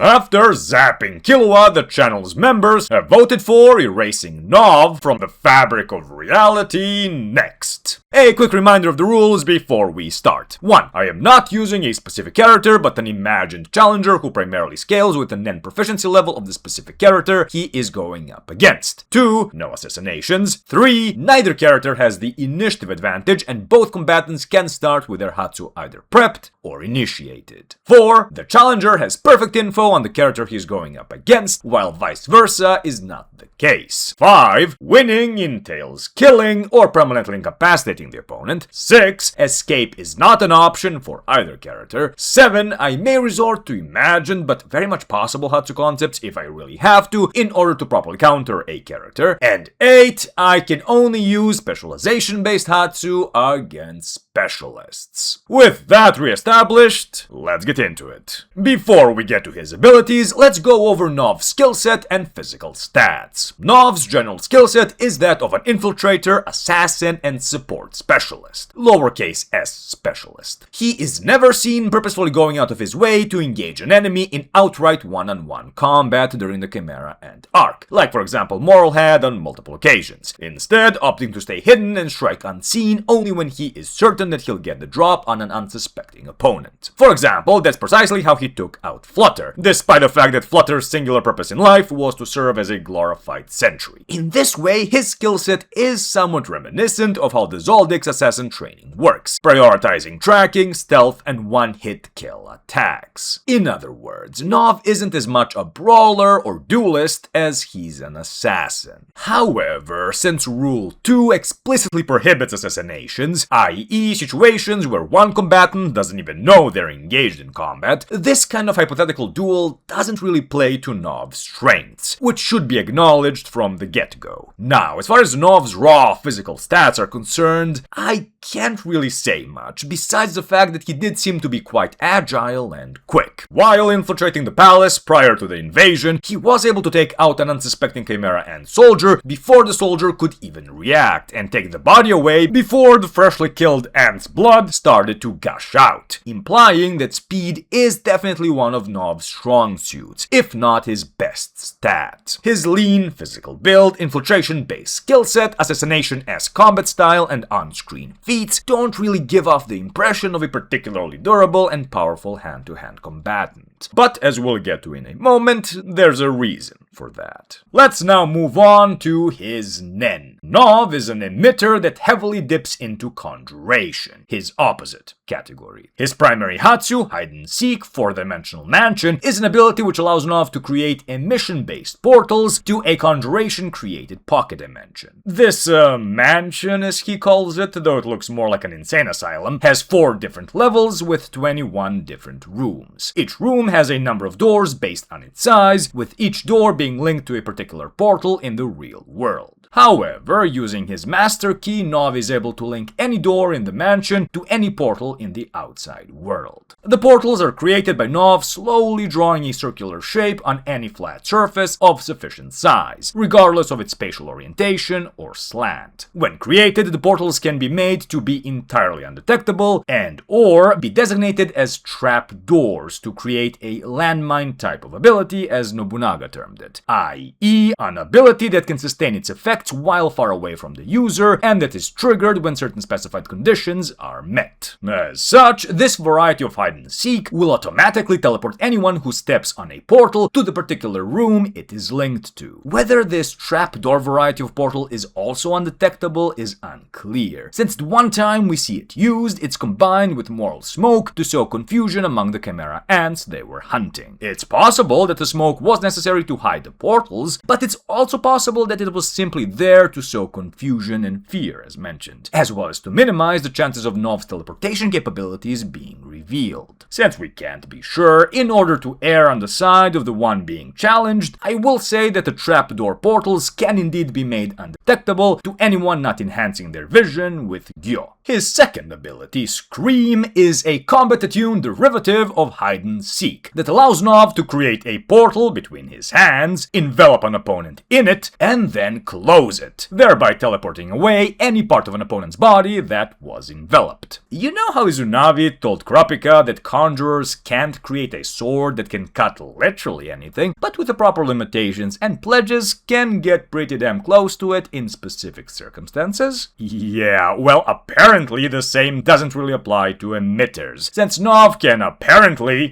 After zapping Killua, the channel's members have voted for erasing Knov from the fabric of reality next. A quick reminder of the rules before we start. 1. I am not using a specific character, but an imagined challenger who primarily scales with the Nen proficiency level of the specific character he is going up against. 2. No assassinations. 3. Neither character has the initiative advantage, and both combatants can start with their Hatsu either prepped or initiated. 4. The challenger has perfect info on the character he is going up against, while vice versa is not the case. 5. Winning entails killing or permanently incapacitating the opponent. 6. Escape is not an option for either character. 7. I may resort to imagined but very much possible Hatsu concepts if I really have to in order to properly counter a character. And 8. I can only use specialization-based Hatsu against specialists. With that re-established, let's get into it. Before we get to his abilities, let's go over Knov's skillset and physical stats. Knov's general skillset is that of an infiltrator, assassin, and support specialist. Lowercase s specialist. He is never seen purposefully going out of his way to engage an enemy in outright one-on-one combat during the Chimera Ant arc, like for example Moral had on multiple occasions, instead opting to stay hidden and strike unseen only when he is certain that he'll get the drop on an unsuspecting opponent. For example, that's precisely how he took out Flutter, despite the fact that Flutter's singular purpose in life was to serve as a glorified sentry. In this way, his skillset is somewhat reminiscent of how the Zoldyck's assassin training works, prioritizing tracking, stealth, and one-hit kill attacks. In other words, Knov isn't as much a brawler or duelist as he's an assassin. However, since Rule 2 explicitly prohibits assassinations, i.e. situations where one combatant doesn't even know they're engaged in combat, this kind of hypothetical duel doesn't really play to Knov's strengths, which should be acknowledged from the get-go. Now, as far as Knov's raw physical stats are concerned, I can't really say much, besides the fact that he did seem to be quite agile and quick. While infiltrating the palace prior to the invasion, he was able to take out an unsuspecting Chimera Ant soldier before the soldier could even react, and take the body away before the freshly killed Ant's blood started to gush out, implying that speed is definitely one of Knov's strong suits, if not his best stat. His lean, physical build, infiltration-based skillset, assassination-esque combat style, and on-screen feats don't really give off the impression of a particularly durable and powerful hand-to-hand combatant. But as we'll get to in a moment, there's a reason for that. Let's now move on to his Nen. Knov is an emitter that heavily dips into conjuration, his opposite category. His primary Hatsu, Hide and Seek, four-dimensional mansion, is an ability which allows Knov to create emission-based portals to a conjuration-created pocket dimension. This, mansion, as he calls it, though it looks more like an insane asylum, has 4 different levels with 21 different rooms. Each room has a number of doors based on its size, with each door being linked to a particular portal in the real world. However, using his master key, Knov is able to link any door in the mansion to any portal in the outside world. The portals are created by Knov slowly drawing a circular shape on any flat surface of sufficient size, regardless of its spatial orientation or slant. When created, the portals can be made to be entirely undetectable and/or be designated as trap doors to create a landmine type of ability, as Nobunaga termed it, i.e. an ability that can sustain its effects while far away from the user, and that is triggered when certain specified conditions are met. As such, this variety of hide and seek will automatically teleport anyone who steps on a portal to the particular room it is linked to. Whether this trapdoor variety of portal is also undetectable is unclear. Since the one time we see it used, it's combined with moral smoke to sow confusion among the Chimera Ants they were hunting. It's possible that the smoke was necessary to hide the portals, but it's also possible that it was simply there to sow confusion and fear, as mentioned, as well as to minimize the chances of Knov's teleportation capabilities being revealed. Since we can't be sure, in order to err on the side of the one being challenged, I will say that the trapdoor portals can indeed be made undetectable to anyone not enhancing their vision with Gyo. His second ability, Scream, is a combat-attuned derivative of Hide and Seek that allows Knov to create a portal between his hands, envelop an opponent in it, and then close close it, thereby teleporting away any part of an opponent's body that was enveloped. You know how Izunami told Kurapika that conjurers can't create a sword that can cut literally anything, but with the proper limitations and pledges can get pretty damn close to it in specific circumstances? Yeah, well, apparently the same doesn't really apply to emitters, since Knov can apparently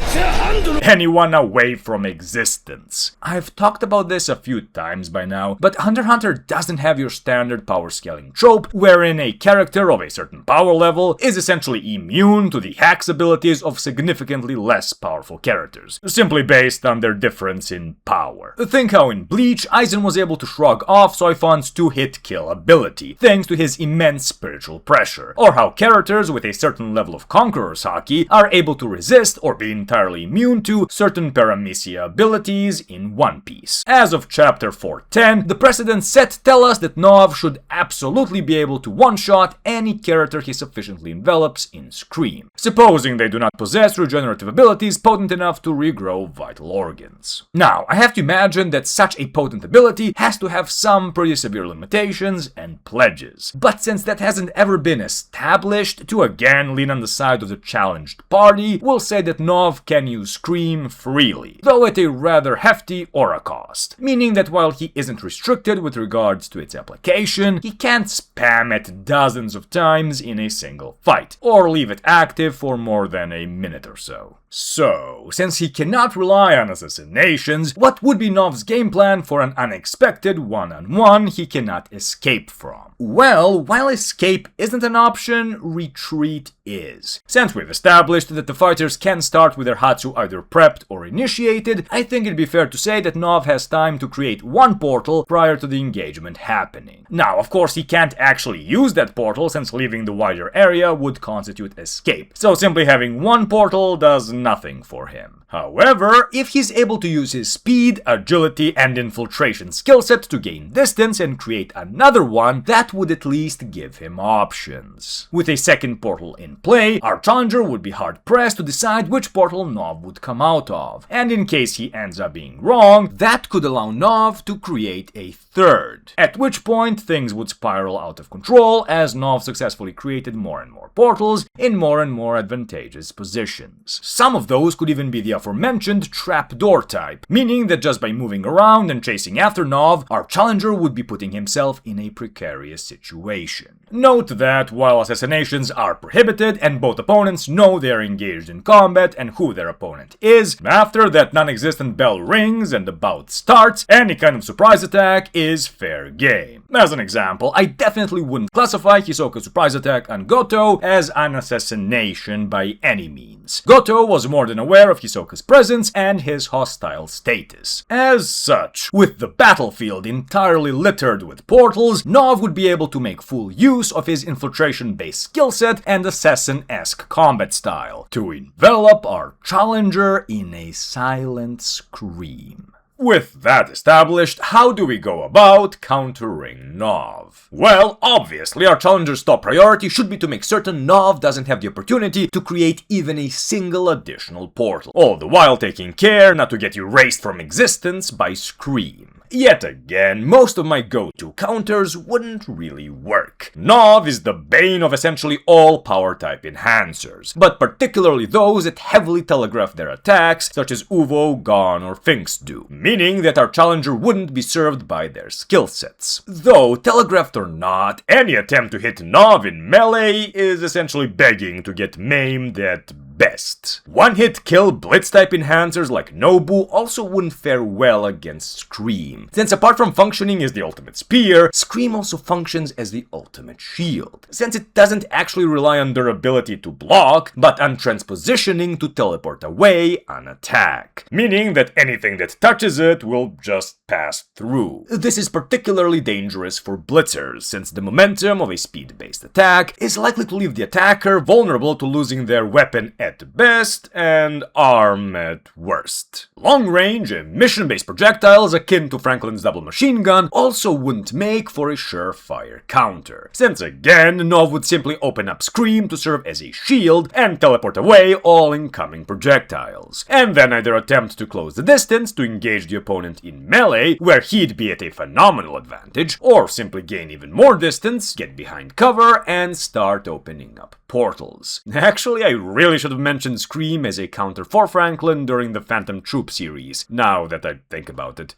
anyone away from existence. I've talked about this a few times by now, but Hunter x Hunter doesn't have your standard power scaling trope, wherein a character of a certain power level is essentially immune to the hacks abilities of significantly less powerful characters, simply based on their difference in power. Think how in Bleach, Aizen was able to shrug off Soifon's 2-hit kill ability, thanks to his immense spiritual pressure, or how characters with a certain level of Conqueror's Haki are able to resist or be entirely immune to certain Paramecia abilities in One Piece. As of chapter 410, the precedents set tell us that Knov should absolutely be able to one-shot any character he sufficiently envelops in Scream, supposing they do not possess regenerative abilities potent enough to regrow vital organs. Now, I have to imagine that such a potent ability has to have some pretty severe limitations and pledges, but since that hasn't ever been established, to again lean on the side of the challenged party, we'll say that Knov can use Scream freely, though at a rather hefty aura cost, meaning that while he isn't restricted with regards to its application, he can't spam it dozens of times in a single fight, or leave it active for more than a minute or so. So, since he cannot rely on assassinations, what would be Knov's game plan for an unexpected one-on-one he cannot escape from? Well, while escape isn't an option, retreat is. Since we've established that the fighters can start with their Hatsu either prepped or initiated, I think it'd be fair to say that Knov has time to create one portal prior to the engagement happening. Now, of course, he can't actually use that portal since leaving the wider area would constitute escape, so simply having one portal does nothing for him. However, if he's able to use his speed, agility, and infiltration skillset to gain distance and create another one, that would at least give him options. With a second portal in play, our challenger would be hard-pressed to decide which portal Knov would come out of, and in case he ends up being wrong, that could allow Knov to create a third, at which point things would spiral out of control as Knov successfully created more and more portals in more and more advantageous positions. Some of those could even be the aforementioned trapdoor type, meaning that just by moving around and chasing after Knov, our challenger would be putting himself in a precarious situation. Note that while assassinations are prohibited and both opponents know they are engaged in combat and who their opponent is, after that non-existent bell rings and the bout starts, any kind of surprise attack is fair game. As an example, I definitely wouldn't classify Hisoka's surprise attack on Goto as an assassination by any means. Goto was more than aware of Hisoka's presence and his hostile status. As such, with the battlefield entirely littered with portals, Knov would be able to make full use of his infiltration-based skillset and assassin-esque combat style to envelop our challenger in a silent scream. With that established, how do we go about countering Knov? Well, obviously our challenger's top priority should be to make certain Knov doesn't have the opportunity to create even a single additional portal, all the while taking care not to get erased from existence by Scream. Yet again, most of my go-to counters wouldn't really work. Knov is the bane of essentially all power-type enhancers, but particularly those that heavily telegraph their attacks, such as Uvo, Gon, or Finks do, meaning that our challenger wouldn't be served by their skill sets. Though, telegraphed or not, any attempt to hit Knov in melee is essentially begging to get maimed at best. One-hit kill blitz-type enhancers like Nobu also wouldn't fare well against Scream, since apart from functioning as the ultimate spear, Scream also functions as the ultimate shield, since it doesn't actually rely on durability to block, but on transpositioning to teleport away on attack, meaning that anything that touches it will just pass through. This is particularly dangerous for blitzers, since the momentum of a speed-based attack is likely to leave the attacker vulnerable to losing their weapon at at best and arm at worst. Long-range, mission-based projectiles akin to Franklin's double machine gun also wouldn't make for a surefire counter, since again, Knov would simply open up Scream to serve as a shield and teleport away all incoming projectiles, and then either attempt to close the distance to engage the opponent in melee, where he'd be at a phenomenal advantage, or simply gain even more distance, get behind cover, and start opening up portals. Actually, I really should have mentioned Scream as a counter for Franklin during the Phantom Troop series, now that I think about it.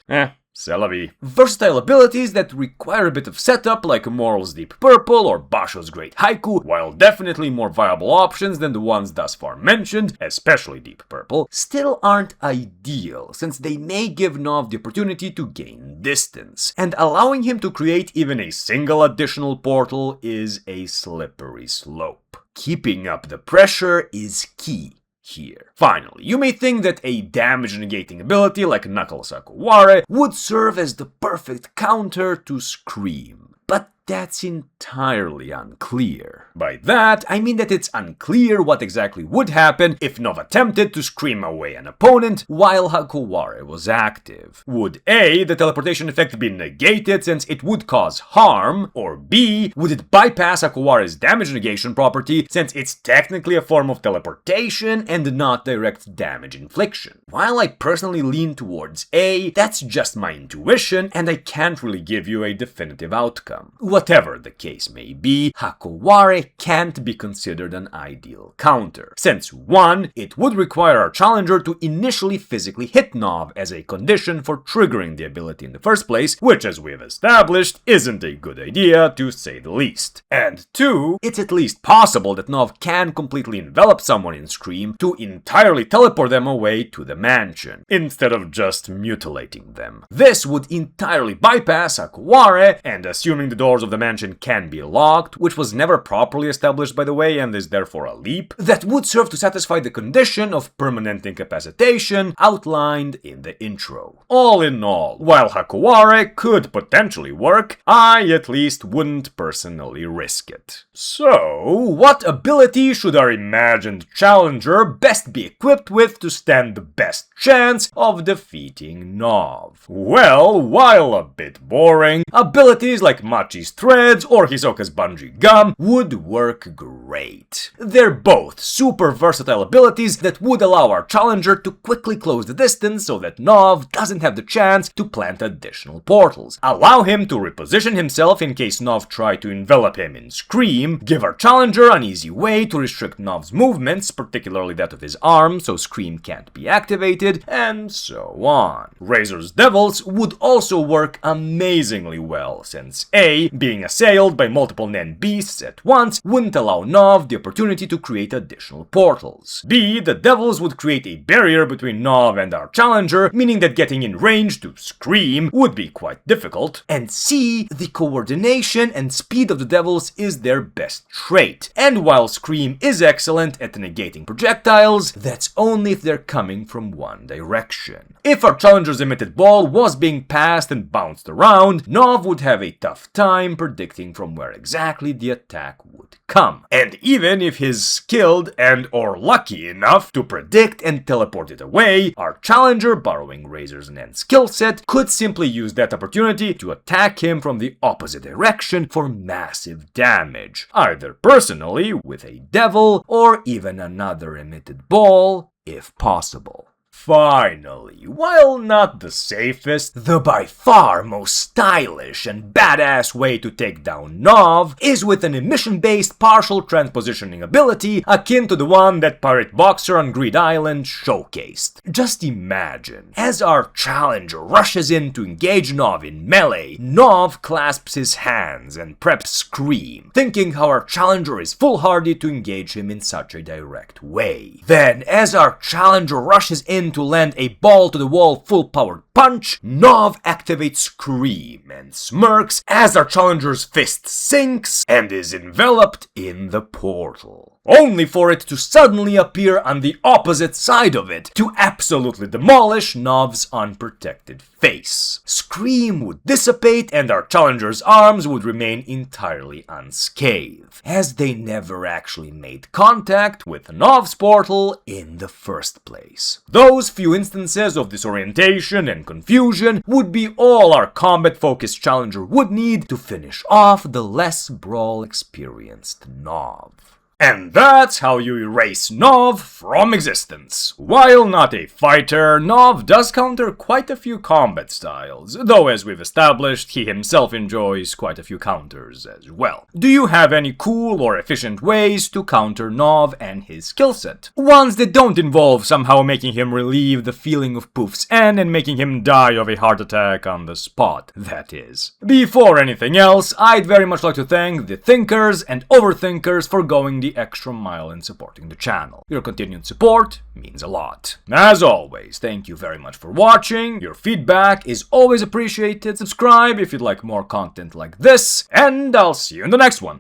C'est la vie. Versatile abilities that require a bit of setup, like Moral's Deep Purple or Basho's Great Haiku, while definitely more viable options than the ones thus far mentioned, especially Deep Purple, still aren't ideal, since they may give Knov the opportunity to gain distance, and allowing him to create even a single additional portal is a slippery slope. Keeping up the pressure is key here. Finally, you may think that a damage-negating ability like Knuckles Akuware would serve as the perfect counter to Scream, but that's entirely unclear. By that, I mean that it's unclear what exactly would happen if Knov attempted to scream away an opponent while Hakuware was active. Would A, the teleportation effect be negated since it would cause harm, or B, would it bypass Hakuware's damage negation property since it's technically a form of teleportation and not direct damage infliction? While I personally lean towards A, that's just my intuition and I can't really give you a definitive outcome. Whatever the case may be, Hakuware can't be considered an ideal counter, since 1. It would require our challenger to initially physically hit Knov as a condition for triggering the ability in the first place, which as we have established isn't a good idea to say the least. And 2. It's at least possible that Knov can completely envelop someone in Scream to entirely teleport them away to the mansion, instead of just mutilating them. This would entirely bypass Hakuware, and assuming the doors of the mansion can be locked, which was never properly established by the way and is therefore a leap, that would serve to satisfy the condition of permanent incapacitation outlined in the intro. All in all, while Hakuware could potentially work, I at least wouldn't personally risk it. So, what ability should our imagined challenger best be equipped with to stand the best chance of defeating Knov? Well, while a bit boring, abilities like Machi's Threads or Hisoka's Bungee Gum would work great. They're both super versatile abilities that would allow our challenger to quickly close the distance so that Knov doesn't have the chance to plant additional portals, allow him to reposition himself in case Knov tried to envelop him in Scream, give our challenger an easy way to restrict Knov's movements, particularly that of his arm, so Scream can't be activated, and so on. Razor's Devils would also work amazingly well, since A, being assailed by multiple Nen beasts at once wouldn't allow Knov the opportunity to create additional portals. B, the Devils would create a barrier between Knov and our challenger, meaning that getting in range to Scream would be quite difficult. And C, the coordination and speed of the Devils is their best trait. And while Scream is excellent at negating projectiles, that's only if they're coming from one direction. If our challenger's emitted ball was being passed and bounced around, Knov would have a tough time predicting from where exactly the attack would come. And even if he's skilled and or lucky enough to predict and teleport it away, our challenger, borrowing Razor's Nen skill set, could simply use that opportunity to attack him from the opposite direction for massive damage, either personally with a devil or even another emitted ball, if possible. Finally, while not the safest, the by far most stylish and badass way to take down Knov is with an emission-based partial transpositioning ability akin to the one that Pirate Boxer on Greed Island showcased. Just imagine, as our challenger rushes in to engage Knov in melee, Knov clasps his hands and preps Scream, thinking how our challenger is foolhardy to engage him in such a direct way. Then, as our challenger rushes in to land a ball-to-the-wall full-powered punch, Knov activates Scream and smirks as our challenger's fist sinks and is enveloped in the portal. only for it to suddenly appear on the opposite side of it to absolutely demolish Knov's unprotected face. Scream would dissipate and our challenger's arms would remain entirely unscathed, as they never actually made contact with Knov's portal in the first place. Those few instances of disorientation and confusion would be all our combat-focused challenger would need to finish off the less brawl-experienced Knov. And that's how you erase Knov from existence. While not a fighter, Knov does counter quite a few combat styles, though as we've established, he himself enjoys quite a few counters as well. Do you have any cool or efficient ways to counter Knov and his skillset? Ones that don't involve somehow making him relieve the feeling of Poof's end and making him die of a heart attack on the spot, that is. Before anything else, I'd very much like to thank the thinkers and overthinkers for going the extra mile in supporting the channel. Your continued support means a lot. As always, thank you very much for watching. Your feedback is always appreciated. Subscribe if you'd like more content like this, and I'll see you in the next one.